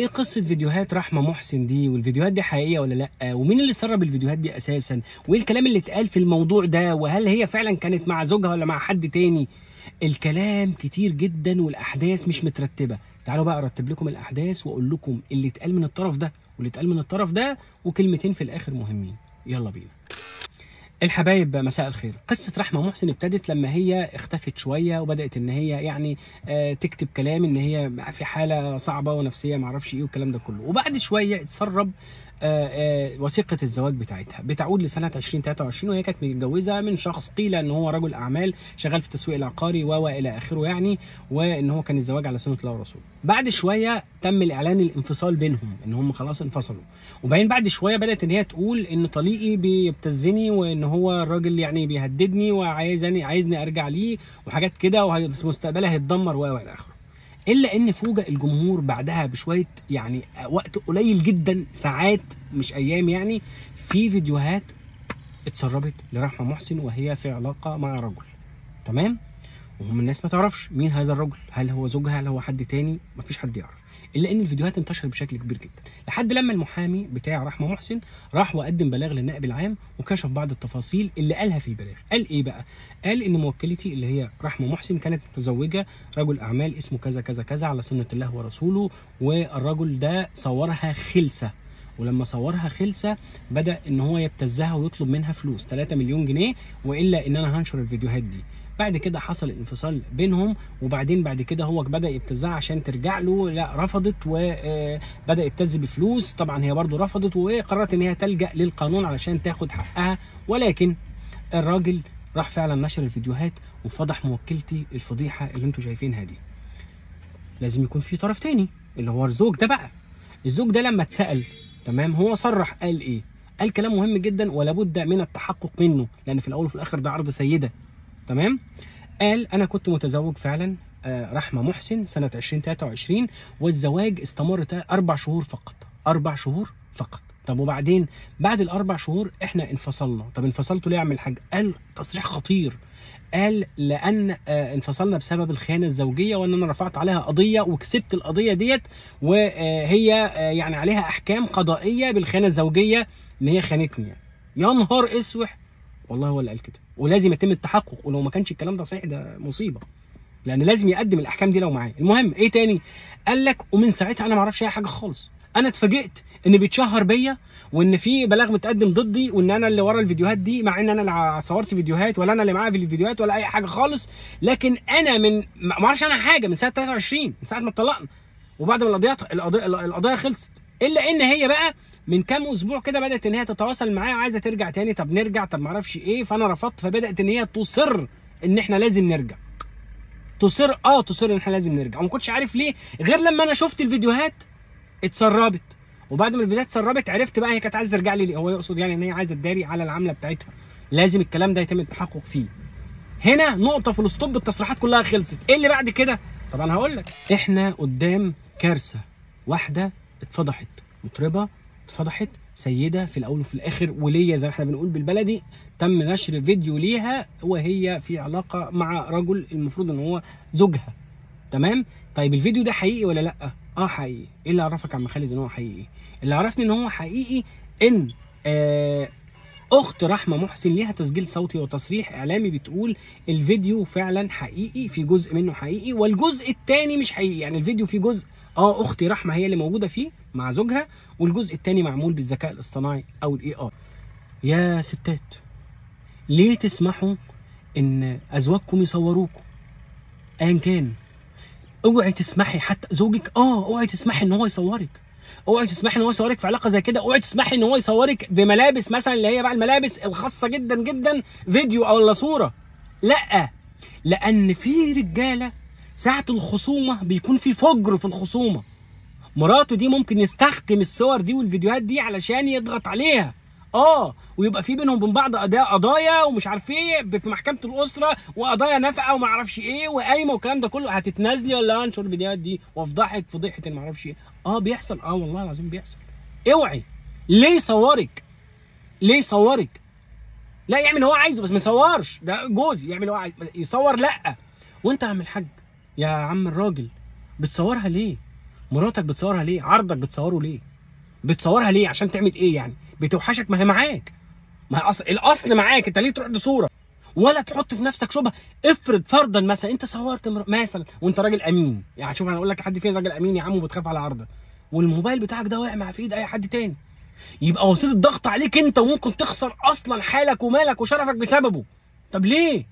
ايه قصه فيديوهات رحمه محسن دي؟ والفيديوهات دي حقيقيه ولا لا؟ ومين اللي سرب الفيديوهات دي اساسا؟ وايه الكلام اللي اتقال في الموضوع ده؟ وهل هي فعلا كانت مع زوجها ولا مع حد تاني؟ الكلام كتير جدا والاحداث مش مترتبه. تعالوا بقى ارتب لكم الاحداث واقول لكم اللي اتقال من الطرف ده واللي اتقال من الطرف ده، وكلمتين في الاخر مهمين. يلا بينا. الحبايب مساء الخير. قصة رحمة محسن ابتدت لما هي اختفت شوية وبدأت ان هي يعني تكتب كلام ان هي في حالة صعبة ونفسية معرفش ايه والكلام ده كله، وبعد شوية اتسرب وثيقة الزواج بتاعتها بتعود لسنة 2023، وهي كانت متجوزة من شخص قيل ان هو رجل اعمال شغال في التسويق العقاري والى اخره يعني، وان هو كان الزواج على سنة الله ورسوله. بعد شوية تم الاعلان الانفصال بينهم، ان هم خلاص انفصلوا، وبعدين بعد شوية بدأت ان هي تقول ان طليقي بيبتزني وان هو الراجل يعني بيهددني وعايزني ارجع ليه وحاجات كده، ومستقبلها هيتدمر والى اخره. الا ان فوجئ الجمهور بعدها بشويه يعني وقت قليل جدا، ساعات مش ايام يعني، في فيديوهات اتسربت لرحمه محسن وهي في علاقه مع رجل. تمام؟ وهم الناس ما تعرفش مين هذا الرجل، هل هو زوجها، هل هو حد تاني، مفيش حد يعرف. الا ان الفيديوهات انتشرت بشكل كبير جدا، لحد لما المحامي بتاع رحمه محسن راح وقدم بلاغ للنائب العام وكشف بعض التفاصيل اللي قالها في البلاغ. قال ايه بقى؟ قال ان موكلتي اللي هي رحمه محسن كانت متزوجه رجل اعمال اسمه كذا كذا كذا على سنه الله ورسوله، والرجل ده صورها خلسه، ولما صورها خلسه بدا ان هو يبتزها ويطلب منها فلوس 3 مليون جنيه، والا ان انا هنشر الفيديوهات دي. بعد كده حصل الانفصال بينهم، وبعدين بعد كده هو بدا يبتزها عشان ترجع له، لا رفضت، وبدا يبتز بفلوس. طبعا هي برضو رفضت وقررت ان هي تلجا للقانون علشان تاخد حقها، ولكن الراجل راح فعلا نشر الفيديوهات وفضح موكلتي الفضيحه اللي انتم شايفينها دي. لازم يكون في طرف تاني اللي هو الزوج ده بقى. الزوج ده لما اتسال تمام هو صرح، قال ايه؟ قال كلام مهم جدا ولا بد من التحقق منه، لان في الاول وفي الاخر ده عرض سيده. تمام؟ قال انا كنت متزوج فعلا رحمه محسن سنه 2023، والزواج استمر 4 شهور فقط. 4 شهور فقط. طب وبعدين بعد ال4 شهور احنا انفصلنا. طب انفصلتوا ليه يا عم الحاج؟ قال تصريح خطير، قال لان انفصلنا بسبب الخيانه الزوجيه، وان انا رفعت عليها قضيه وكسبت القضيه ديت، وهي يعني عليها احكام قضائيه بالخيانه الزوجيه ان هي خانتني يعني. يا نهار اسوح، والله هو اللي قال كده، ولازم يتم التحقق، ولو ما كانش الكلام ده صحيح ده مصيبه، لان لازم يقدم الاحكام دي لو معاه. المهم ايه تاني؟ قال لك ومن ساعتها انا ما اعرفش اي حاجه خالص، انا اتفاجئت ان بيتشهر بيا وان في بلاغ متقدم ضدي وان انا اللي ورا الفيديوهات دي، مع ان انا اللي صورت فيديوهات ولا انا اللي معايا في الفيديوهات ولا اي حاجه خالص. لكن انا ما اعرفش عنها حاجه من سنه 23، من ساعه ما اتطلقنا وبعد ما القضيه خلصت. الا ان هي بقى من كام اسبوع كده بدات ان هي تتواصل معايا عايزه ترجع تاني. طب نرجع، طب ما اعرفش ايه، فانا رفضت، فبدات ان هي تصر ان احنا لازم نرجع. تصر ان احنا لازم نرجع، وما كنتش عارف ليه غير لما انا شفت الفيديوهات اتسربت. وبعد ما الفيديوهات اتسربت عرفت بقى هي كانت عايزه ترجع لي ليه. هو يقصد يعني ان هي عايزه تداري على العمله بتاعتها. لازم الكلام ده يتم التحقق فيه. هنا نقطه في الاسطوب، التصريحات كلها خلصت. ايه اللي بعد كده؟ طبعا هقول لك. احنا قدام كارثه. واحده اتفضحت، مطربه اتفضحت، سيده في الاول وفي الاخر وليه زي ما احنا بنقول بالبلدي، تم نشر فيديو ليها وهي في علاقه مع رجل المفروض ان هو زوجها. تمام؟ طيب الفيديو ده حقيقي ولا لا؟ حقيقي. ايه اللي عرفك يا عم خالد ان هو حقيقي؟ اللي عرفني ان هو حقيقي ان اخت رحمه محسن ليها تسجيل صوتي وتصريح اعلامي بتقول الفيديو فعلا حقيقي، في جزء منه حقيقي والجزء الثاني مش حقيقي. يعني الفيديو فيه جزء اختي رحمه هي اللي موجوده فيه مع زوجها، والجزء الثاني معمول بالذكاء الاصطناعي او الاي اي. يا ستات، ليه تسمحوا ان ازواجكم يصوروكم؟ ايا كان، اوعي تسمحي حتى زوجك اوعي تسمحي ان هو يصورك. اوعي تسمحي ان هو يصورك في علاقه زي كده. اوعي تسمحي ان هو يصورك بملابس مثلا اللي هي بقى الملابس الخاصه جدا جدا، فيديو او ولا صوره. لا، لان في رجاله ساعه الخصومه بيكون في فجر في الخصومه، مراته دي ممكن يستخدم الصور دي والفيديوهات دي علشان يضغط عليها. ويبقى في بينهم وبين بعض قضايا ومش عارف ايه في محكمه الاسره، وقضايا نفقه وما اعرفش ايه وقايمه والكلام ده كله. هتتنازلي ولا هنشر الفيديوهات دي وافضحك فضيحه ما اعرفش ايه؟ بيحصل، والله العظيم بيحصل. اوعي. ليه يصورك؟ ليه يصورك؟ لا، يعمل هو عايزه بس ما يصورش. ده جوزي يعمل هو عايز يصور. لا، وانت يا عم الحاج، يا عم الراجل، بتصورها ليه؟ مراتك بتصورها ليه؟ عرضك بتصوره ليه؟ بتصورها ليه؟ عشان تعمل ايه يعني؟ بتوحشك؟ ما هي معاك، ما هي الاصل معاك، انت ليه تروح لصوره؟ ولا تحط في نفسك شبهه. افرض فرضا مثلا انت صورت مثلا وانت راجل امين، يعني شوف انا اقول لك حد فين راجل امين يا عم وبتخاف على عرضك، والموبايل بتاعك ده واقع مع في ايد اي حد تاني، يبقى وسيله ضغط عليك انت، وممكن تخسر اصلا حالك ومالك وشرفك بسببه. طب ليه؟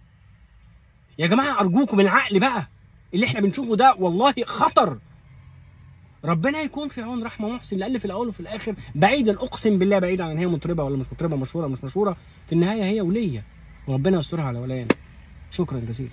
يا جماعه ارجوكم العقل بقى، اللي احنا بنشوفه ده والله خطر. ربنا يكون في عون رحمه محسن، لان في الاول وفي الاخر بعيدا اقسم بالله، بعيدا عن هي مطربه ولا مش مطربه، مشهوره مش مشهوره، في النهايه هي وليه، وربنا يسترها على ولايانا. شكرا جزيلا.